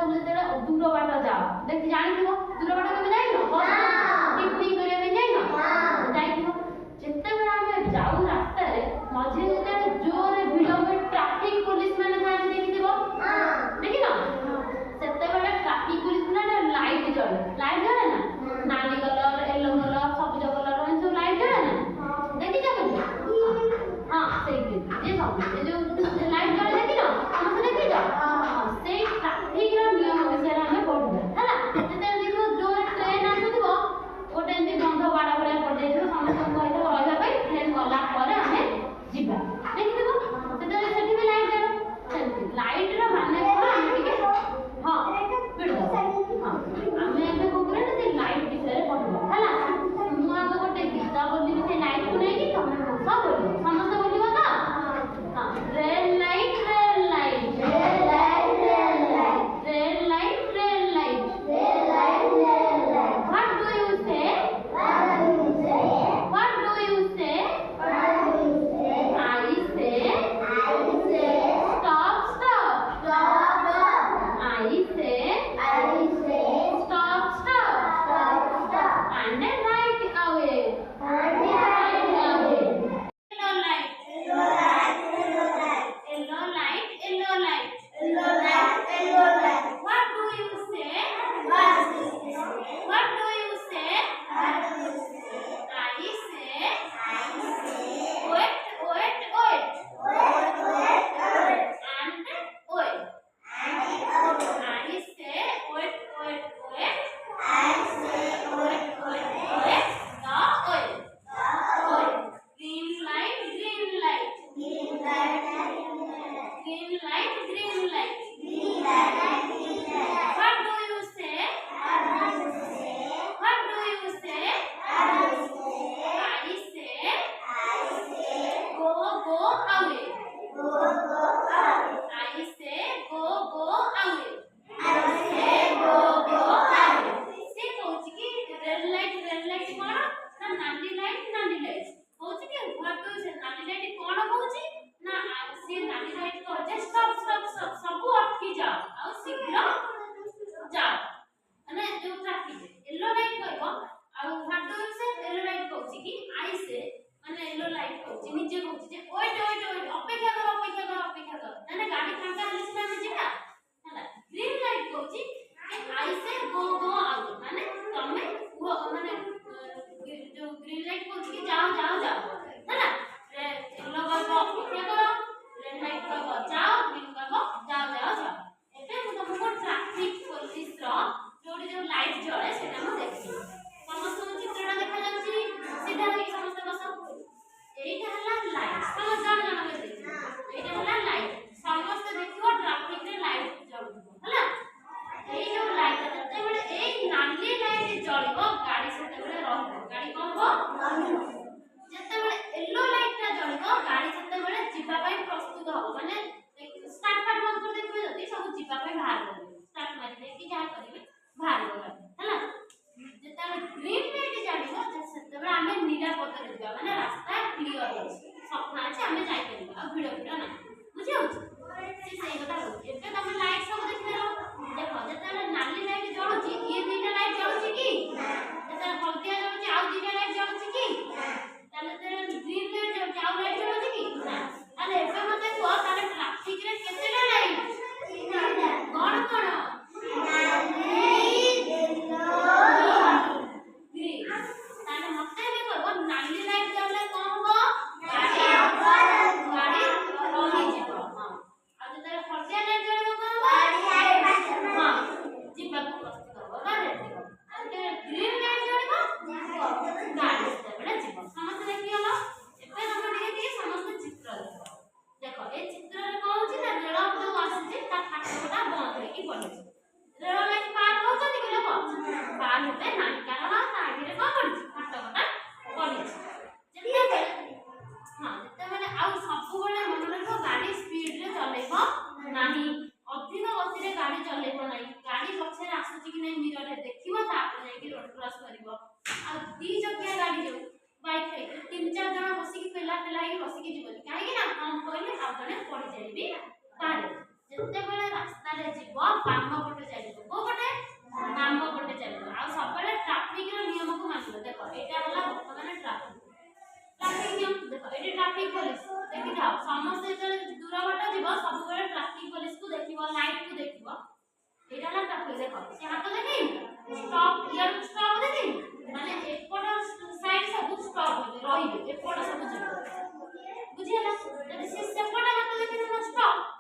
सब जेते दूर बाट जाओ देखि जानि दिबो दूर बाट केबे जाइनो पिकनिक करे बे जाइनो जाइथिबो जेते बेला हम जाऊ रास्ता रे मझे जेते जोरे भिड़ में ट्रैफिक पुलिस माने थाने देखि दिबो देखि ना सेते बेला ट्रैफिक पुलिस माने लाइट जळे ना नाली कलर येलो कलर सबुज कलर एन सब लाइट जळे ना देखि जा हां सेही जे सब जो लाइट जळे देखि ना हम से देखि जा सेही ट्रैफिक रो नियम विषय रे हम पढिबा हला जेते देखो जोर ट्रेन आसुथिबो गोटे एंती गंध बाड़ा बाड़ा पड़ जाइथिबो समस्त को कहले रहइबा पई ट्रेन गला परे हमें जिबा देखिथिबो सेते सेठी भी लाइट जळे लाइट रो माने को हम टिके हां बिड़ हां हमें एबे को करे ना से लाइट विषय रे पढिबा हला मु आगे गोटे गीता बोली से लाइट को नै कि तमे सब बोलिबो समस्त बोलिबो ना हां rail light rail light rail light rail light rail light rail light rail light rail light what do you से व्हाट डू यू से आई से stop stop आई से stop stop and then right away yellow light yellow light what do you say what do you say I say wait and wait I say wait green light green light what do you say what do you say I say go away I say go away से कहूची कि red light कोन ना नाली light कहूची कि what do से नाली light कोन कहूची ना से नाली लाइट को जे स्टॉप सब अटकी जाओ आ शीघ्र जाओ माने जो ट्रैफिक येलो लाइट कहबो आ व्हाट डू से येलो लाइट कहूची कि आई से माने येलो लाइट कहूची नीचे कहूची जे वेट अपेक्षा कर माने गाड़ी फांका हले सिना हम जिबा हला ग्रीन लाइट कहूची कि आई से गो आउट माने तमे वो माने जो ग्रीन लाइट कहूची कि जाओ हला येलो कहबो अपेक्षा करो रेड लाइट कहबो जाओ ग्रीन कहबो जाओ एबे मु तुमको ट्रैफिक पुलिस रो जोडी जो लाइट जळे सेटा हम देखि समस्त चित्रटा देखा जाउची सीधा देखि समस्त बस एटा हला लाइट समस्त जान देखि एटा हला लाइट समस्त देखियो ट्रैफिक रे लाइट जळुबो हला এই जो लाइट जते बेले ए नाली लाइट जळिबो गाड़ी सेते बेले रहबो गाड़ी कहबो जते बेले येलो लाइट ता जळिबो गाड़ी सेते बेले जिबा पई प्रस्तुत हो माने स्टार्ट बंद कर देखबे जति सब जिबा पई बाहर करबे स्टार्ट मारि दे कि क्या करिवे बाहर करबे हला जते बेले ग्रीन लाइट जळिबो सेते बेले हमें निरापद रे जिबा माने रास्ता क्लियर अछि सफा अछि हमें जाय परिबा आ भिड़ ना बुझियो से सही କଥା एते तमे लाइट सब देखिरो देखो जते नाली लाइट जळुची ये दीटा लाइट जळुची कि जते हलदिया जळुची आ दीटा लाइट जळुची कि ताले ग्रीन लाइट जळुची आ लाइट जळुची कि ना अरे एबे मते को ताले ट्रैफिक रे केतेटा लाइट कोन ग्रीन ताले मते भी कहबो नाली लाइट जळले कोन हो गाड़ी रही जीवो हां आ जते हलदिया लाइट जळले कोन हो हां जीवा को प्रस्तुत करबो ना रेडी आ ग्रीन लाइट जळिबो गाड़ी से बेले जीवो समस्त देखियो एबे हम देखि समस्त चित्र देखो ए चित्र रे कहउची ना रेल जो आसी ता फाटकोटा बंद होई कि पड़े रेल लाइन पार होचती कि लोक पार होते नाही कारण ता आगे रे कोन पड़छि फाटकोटा पड़छि जते हां जते बेले आ सब बेले मन रखो गाड़ी स्पीड रे चलेबो नाही अधिक गति रे गाड़ी चलेबो नाही गाड़ी पछे आसुची कि नहीं मिरर रे देखिबो तापर जाई कि रोड क्रॉस करिवो आ दी चकिया गाड़ी जो बाइक रे तीन चार जण बसी कि पेला ही बसी कि जीवनी काहे कि ना हम कहले आ जणे पड़ी जाइबी पारे ଯେତେବେଳେ ରାସ୍ତାରେ ଯିବ ବାମ ପଟେ ଚାଲିବ କୋଉ ପଟେ ବାମ ପଟେ ଚାଲିବ ଆଉ ସବୁବେଳେ ଟ୍ରାଫିକ ର ନିୟମକୁ ମାନିବ ଦେଖ ଏଇଟା ହେଲା ବର୍ତ୍ତମାନ ଟ୍ରାଫିକ ନିୟମ ଦେଖ ଏଠି ଟ୍ରାଫିକ ପୋଲିସ ଦେଖି ଯାଅ ସମସ୍ତେ ଯେତେବେଳେ ଦୂର ବାଟ ଯିବ ସବୁବେଳେ ଟ୍ରାଫିକ ପୋଲିସ କୁ ଦେଖିବ ଲାଇଟ କୁ ଦେଖିବ ଏଇଟା ହେଲା ଟ୍ରାଫିକ ଦେଖ ସେ ହାତ ଦେଖି ଷ୍ଟପ ଇୟର ଷ୍ଟପ ଦେଖି ମାନେ ଏପଟ ସାଇड ସବୁ ଷ୍ଟପ ହେବେ ରହିବେ ଏପଟ ସବୁ ଯିବେ ବୁଝିହେଲା ଯଦି ସେ ସେପଟ ହାତ ଦେଖି ଷ୍ଟପ